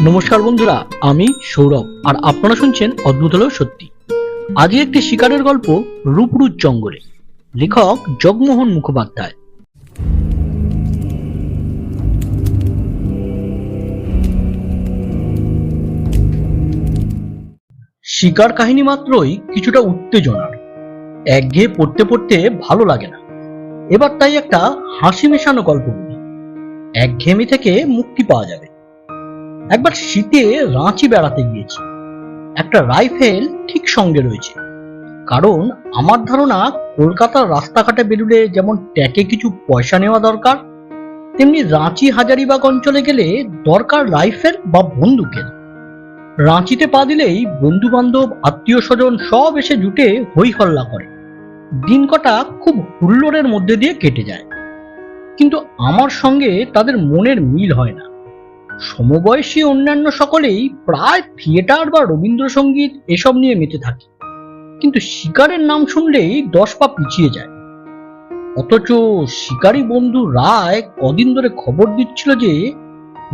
নমস্কার বন্ধুরা, আমি সৌরভ আর আপনারা শুনছেন অদ্ভুত হলেও সত্যি। আজকে একটি শিকারের গল্প, রূপরুজ জঙ্গলে। লেখক জগমোহন মুখোপাধ্যায়। শিকার কাহিনী মাত্রই কিছুটা উত্তেজনার, একঘেয়ে পড়তে পড়তে ভালো লাগে না। এবার তাই একটা হাসি মেশানো গল্প বলি, একঘেয়েমি থেকে মুক্তি পাওয়া যাবে। একবার শীতে রাঁচি বেড়াতে গিয়েছি। একটা রাইফেল ঠিক সঙ্গে রয়েছে, কারণ আমার ধারণা কলকাতার রাস্তাঘাটে বেরুলে যেমন ট্যাকে কিছু পয়সা নেওয়া দরকার, তেমনি রাঁচি হাজারিবাগ অঞ্চলে গেলে দরকার রাইফেল বা বন্দুকের। রাঁচিতে পা দিলেই বন্ধু বান্ধব আত্মীয় স্বজন সব এসে জুটে হই হল্লা করে। দিন কটা খুব হুল্লোড়ের মধ্যে দিয়ে কেটে যায়, কিন্তু আমার সঙ্গে তাদের মনের মিল হয় না। সমবয়সী অন্যান্য সকলেই প্রায় থিয়েটার বা রবীন্দ্রসঙ্গীত এসব নিয়ে মেতে থাকে, কিন্তু শিকারের নাম শুনলেই 10 পা পিছিয়ে যায়। অথচ শিকারী বন্ধু রায় কদিন ধরে খবর দিচ্ছিল যে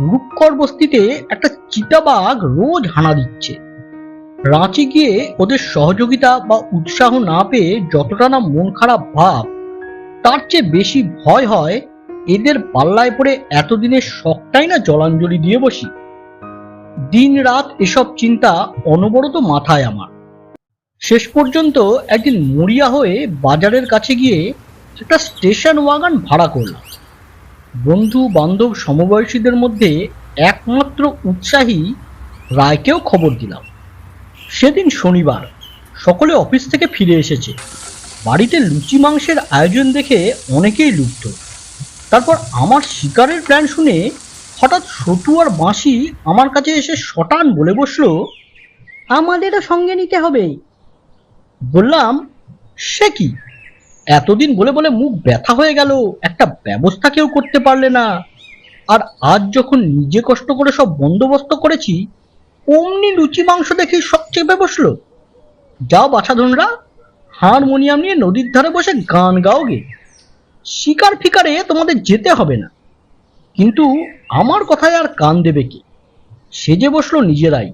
রূপকর বস্তিতে একটা চিতাবাঘ রোজ হানা দিচ্ছে। রাঁচি গিয়ে ওদের সহযোগিতা বা উৎসাহ না পেয়ে যতটা না মন খারাপ ভাব, তার চেয়ে বেশি ভয় হয় এদের পাল্লায় পড়ে এতদিনের শখটাই না জলাঞ্জলি দিয়ে বসি। দিন রাত এসব চিন্তা অনবরত মাথায় আমার। শেষ পর্যন্ত একদিন মরিয়া হয়ে বাজারের কাছে গিয়ে একটা স্টেশন ওয়াগন ভাড়া করলাম। বন্ধু বান্ধব সমবয়সীদের মধ্যে একমাত্র উৎসাহী রায়কেও খবর দিলাম। সেদিন শনিবার, সকলে অফিস থেকে ফিরে এসেছে। বাড়িতে লুচি মাংসের আয়োজন দেখে অনেকেই লুপ্ত। তারপর আমার শিকারের প্ল্যান শুনে হঠাৎ সটু আর বাঁশি আমার কাছে এসে শটান বলে বসলো, আমাদেরও সঙ্গে নিতে হবে। বললাম, সে কি, এতদিন বলে বলে মুখ ব্যথা হয়ে গেল, একটা ব্যবস্থা কেউ করতে পারলে না। আর আজ যখন নিজে কষ্ট করে সব বন্দোবস্ত করেছি, অমনি লুচি মাংস দেখেই সব চেপে বসলো। যাও বাছাধনরা, হারমোনিয়াম নিয়ে নদীর ধারে বসে গান গাও গে, শিকার ফিকারে তোমাদের যেতে হবে না। কিন্তু আমার কথায় আর কান দেবে কে? সেজে বসলো নিজেরাই।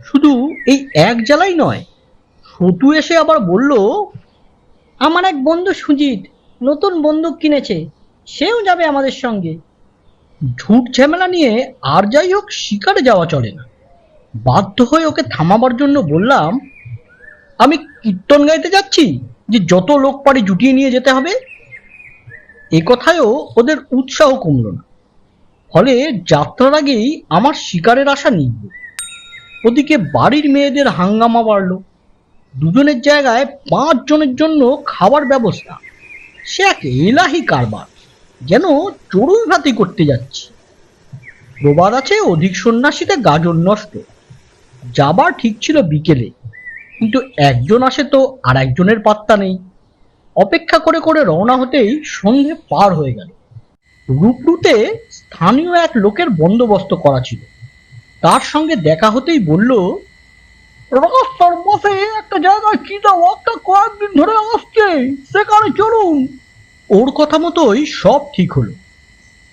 শুধু এই এক জ্বালাই নয়, সটু এসে আবার বলল, আমার এক বন্ধু সুজিত নতুন বন্দুক কিনেছে, সেও যাবে আমাদের সঙ্গে। ঝুট ঝামেলা নিয়ে আর যাই হোক শিকারে যাওয়া চলে না। বাধ্য হয়ে ওকে থামাবার জন্য বললাম, আমি কীর্তন গাইতে যাচ্ছি যে যত লোক পারি জুটিয়ে নিয়ে যেতে হবে। এ কথায়ও ওদের উৎসাহ কমল না। ফলে যাত্রার আগেই আমার শিকারের আশা নিভল। ওদিকে বাড়ির মেয়েদের হাঙ্গামা বাড়ল। দুজনের জায়গায় 5 জনের জন্য খাবার ব্যবস্থা। সে এক এলাহি কারবার, যেন চড়ুই ভাতি করতে যাচ্ছি। প্রবাদ আছে, অধিক সন্ন্যাসীতে গাজর নষ্ট। যাবার ঠিক ছিল বিকেলে, কিন্তু একজন আসে তো আর একজনের পাত্তা নেই। অপেক্ষা করে করে রওনা হতেই সন্ধে পার হয়ে গেল। রূপরুতে স্থানীয় এক লোকের বন্দোবস্ত করা ছিল। তার সঙ্গে দেখা হতেই বলল, রাস্তার পাশে একটা জায়গায় চিতাবাঘটা কয়েকদিন ধরে আসছে, সেখানে চলুন। ওর কথা মতোই সব ঠিক হলো।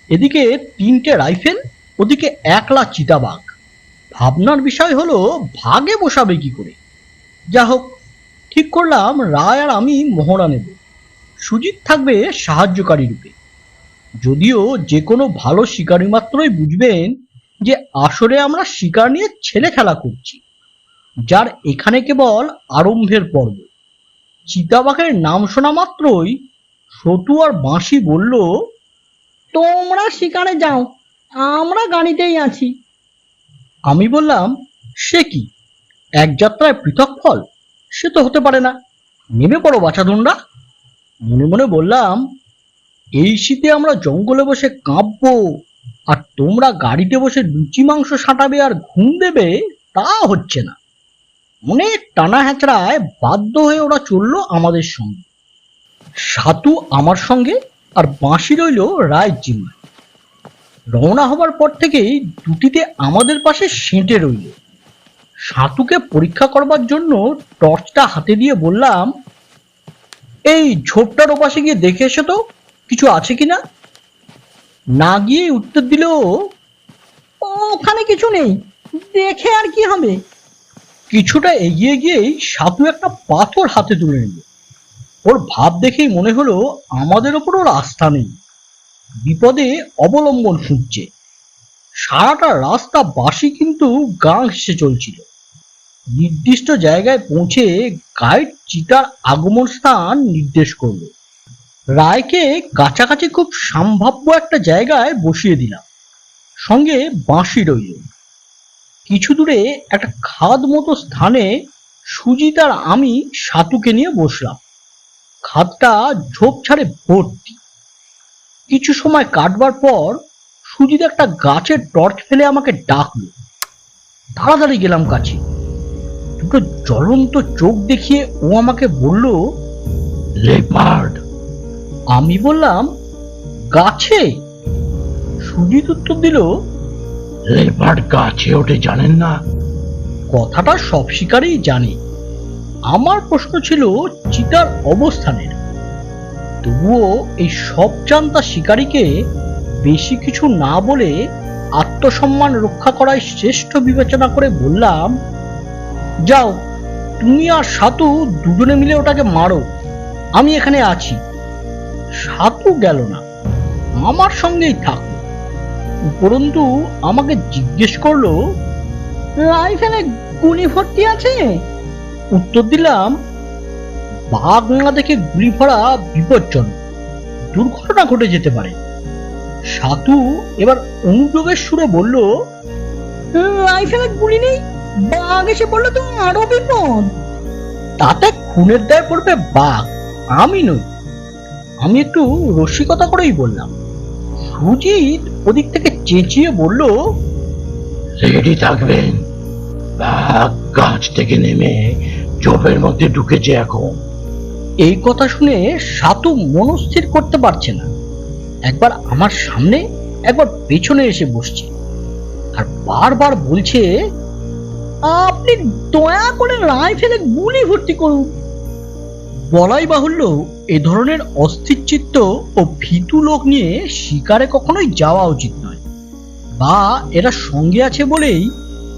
এদিকে 3টে রাইফেল, ওদিকে একলা চিতাবাঘ। ভাবনার বিষয় হলো ভাগে বসাবে কি করে। যা হোক, ঠিক করলাম রায় আর আমি মহড়া নেব, সুজিত থাকবে সাহায্যকারী রূপে। যদিও যে কোনো ভালো শিকারী মাত্রই বুঝবেন যে আসলে আমরা শিকার নিয়ে ছেলে খেলা করছি, যার এখানে কেবল আরম্ভের পর্ব। চিতাবাঘের নাম শোনা মাত্রই সটু আর বাঁশি বলল, তোমরা শিকারে যাও, আমরা গাড়িতেই আছি। আমি বললাম, সে কি, এক যাত্রায় পৃথক ফল? সে তো হতে পারে না, নেমে পড়ো বাছাধনরা। মনে মনে বললাম, এই শীতে আমরা জঙ্গলে বসে কাঁপবো, আর তোমরা গাড়িতে বসে লুচি মাংস সাঁটাবে আর ঘুম দেবে, তা হচ্ছে না। অনেক টানা হ্যাচড়ায় বাধ্য হয়ে ওরা চললো আমাদের সঙ্গে। সাতু আমার সঙ্গে আর বাঁশি রইল রায়ের জিম্মায়। রওনা হবার পর থেকেই দুটিতে আমাদের পাশে সেঁটে রইল। সাতুকে পরীক্ষা করবার জন্য টর্চটা হাতে দিয়ে বললাম, এই ঝোপটার ওপাশে গিয়ে দেখে এসো তো, কিছু আছে কিনা। না গিয়ে উত্তর দিল, ওখানে কিছু নেই, দেখে আর কি হবে। কিছুটা এগিয়ে গিয়েই সাধু একটা পাথর হাতে তুলে নিল। ওর ভাব দেখেই মনে হলো আমাদের ওপর ওর আস্থা নেই, বিপদে অবলম্বন খুঁজছে। সারাটা রাস্তা বাসি কিন্তু গা ঘেঁষে চলছিল। নির্দিষ্ট জায়গায় পৌঁছে গাইড চিতার আগমন স্থান নির্দেশ করলো। রায়কে কাছাকাছি খুব সম্ভাব্য একটা জায়গায় বসিয়ে দিলাম, সঙ্গে বাঁশি রইল। কিছু দূরে একটা খাদ মতো স্থানে সুজিত আর আমি সাতুকে নিয়ে বসলাম। খাদটা ঝোপঝাড়ে ভর্তি। কিছু সময় কাটবার পর সুজিত একটা গাছের টর্চ ফেলে আমাকে ডাকলো। তাড়াতাড়ি গেলাম কাছে। দুটো জ্বলন্ত চোখ দেখিয়ে ও আমাকে বলল, লেপার্ড। আমি বললাম, গাছে? সুজিত উত্তর দিল, লেপার্ড গাছে ওঠে জানেন না? কথাটা সব শিকারই জানে। আমার প্রশ্ন ছিল চিতার অবস্থানের। তবুও এই সব জানতা শিকারীকে বেশি কিছু না বলে আত্মসম্মান রক্ষা করাই শ্রেষ্ঠ বিবেচনা করে বললাম, যাও তুমি আর সাতু দুজনে মিলে ওটাকে মারো, আমি এখানে আছি। সাতু গেল না, আমার সঙ্গেই থাকলো। উপরন্তু আমাকে জিজ্ঞেস করলো, রাইফেলে গুলি ভর্তি আছে? উত্তর দিলাম, বাঘ না দেখে গুলি ভরা বিপজ্জনক, দুর্ঘটনা ঘটে যেতে পারে। সাতু এবার অনুযোগের সুরে বলল, রাইফেলে গুলি নেই, বাঘ এসে পড়লে তো আরো বিপদ। তাতে খুনের দায় পড়বে বাঘ, আমি নই। আমি একটু রসিকতা করেই বললাম। সুজিত ওদিক থেকে চেঁচিয়ে বলল, রেডি থাকবেন, বাঘ গাছ থেকে নেমে ঝোপের মধ্যে ঢুকেছে এখন। এই কথা শুনে সাতু মনস্থির করতে পারছে না। একবার আমার সামনে, একবার পেছনে এসে বসছে আর বারবার বলছে, আপনি দয়া করে রাইফেলে গুলি ভর্তি করুন। বলাই বাহুল্য, এ ধরনের অস্থির চিত্ত ও ভীতু লোক নিয়ে শিকারে কখনোই যাওয়া উচিত নয়, বা এরা সঙ্গে আছে বলেই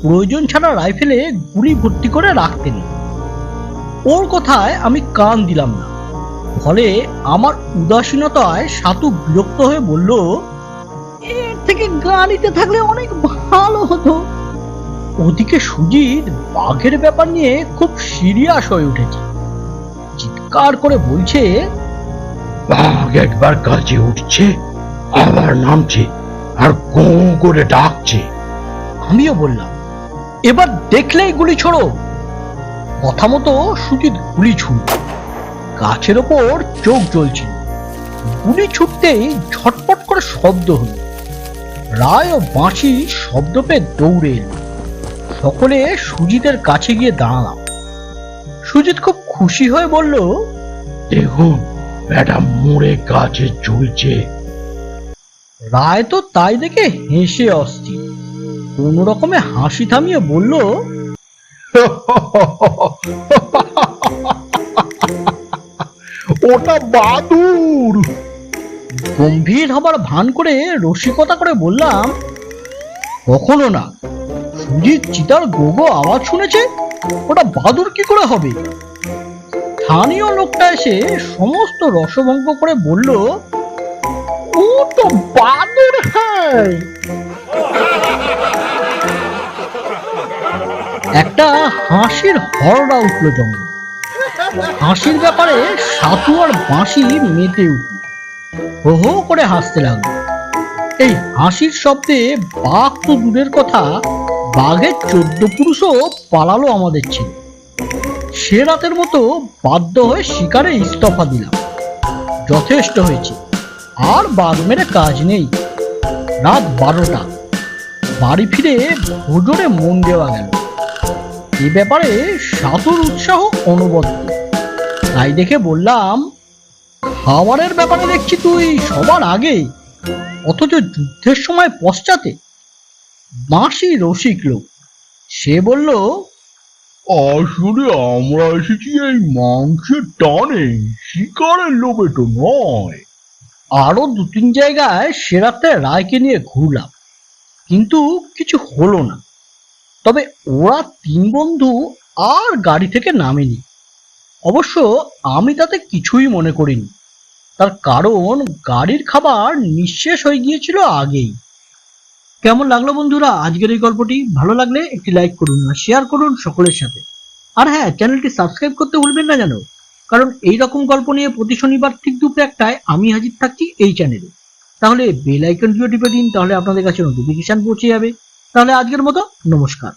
প্রয়োজন ছাড়া রাইফেলে গুলি ভর্তি করে রাখতে নেই। ওর কথায় আমি কান দিলাম না। ফলে আমার উদাসীনতায় সাতু বিরক্ত হয়ে বলল, এর থেকে গাড়িতে থাকলে অনেক ভালো হতো। ওদিকে সুজিত বাঘের ব্যাপার নিয়ে খুব সিরিয়াস হয়ে উঠেছে। চিৎকার করে বলছে, বাঘ একবার কাছে উঠছে, আবার নামছে, আর গো করে ডাকছে। আমিও বললাম, এবার দেখলেই গুলি ছোড়ো। কথা মতো সুজিত গুলি ছুড়ল। গাছের ওপর চোখ জ্বলছিল। গুলি ছুটতেই ঝটপট করে শব্দ হলো। রায় ও বাঁশি শব্দ পেয়ে দৌড়ে এলো। সকলে সুজিতের কাছে গিয়ে দাঁড়ালাম। সুজিত খুব খুশি হয়ে বলল, দেখুন ব্যাটা মরে গাছে ঝুলছে। রায় তো তাই দেখে হেসে অস্থির। কোন রকমে হাসি থামিয়ে বলল, ওটা বাদুর। গম্ভীর হবার ভান করে রসিকতা করে বললাম, কখনো না, সুজিত চিতার গোগো আওয়াজ শুনেছে, ওটা বাদুর কি করে হবে? স্থানীয় লোকটা এসে সমস্ত রসভঙ্গ করে বলল, ও তো বাদুর হ্যাঁ। একটা হাসির হরড়া উঠল জঙ্গল। হাসির ব্যাপারে সাতু আর বাঁশি মেতে উঠল, হো হো করে হাসতে লাগলো। এই হাসির শব্দে বাঘ তো দূরের কথা, বাঘের 14 পুরুষও পালালো আমাদের ছেলে। সে রাতের মতো বাধ্য হয়ে শিকারে ইস্তফা দিলাম। যথেষ্ট হয়েছে, আর বাঘ মেরে কাজ নেই। রাত 12টা। বাড়ি ফিরে ভোজনে মন দেওয়া গেল। এই ব্যাপারে সাতুর উৎসাহ অনবদ্য। তাই দেখে বললাম, খাবারের ব্যাপারে দেখছি তুই সবার আগে, অথচ যুদ্ধের সময় পশ্চাতে। বাঁশি রসিক লোক, সে বলল, আসলে আমরা এসেছি এই মাংসের টানে, শিকারের লোভে তো নয়। আরো 2-3 জায়গায় সে রাতে রায়কে নিয়ে ঘুরলাম। কিন্তু কিছু হলো না। তবে ওরা তিন বন্ধু আর গাড়ি থেকে নামেনি। অবশ্য আমি তাতে কিছুই মনে করিনি, তার কারণ গাড়ির খাবার নিঃশেষ হয়ে গিয়েছিল আগেই। কেমন লাগলো বন্ধুরা আজকের এই গল্পটি? ভালো লাগলে একটি লাইক করুন আর শেয়ার করুন সকলের সাথে। আর হ্যাঁ, চ্যানেলটি সাবস্ক্রাইব করতে ভুলবেন না যেন, কারণ এই রকম গল্প নিয়ে প্রতি শনিবার ঠিক দুপুর 1টায় আমি হাজির থাকছি এই চ্যানেলে। তাহলে বেল আইকনটিও টিপে দিন, তাহলে আপনাদের কাছে নোটিফিকেশন পৌঁছে যাবে। তাহলে আজকের মতো নমস্কার।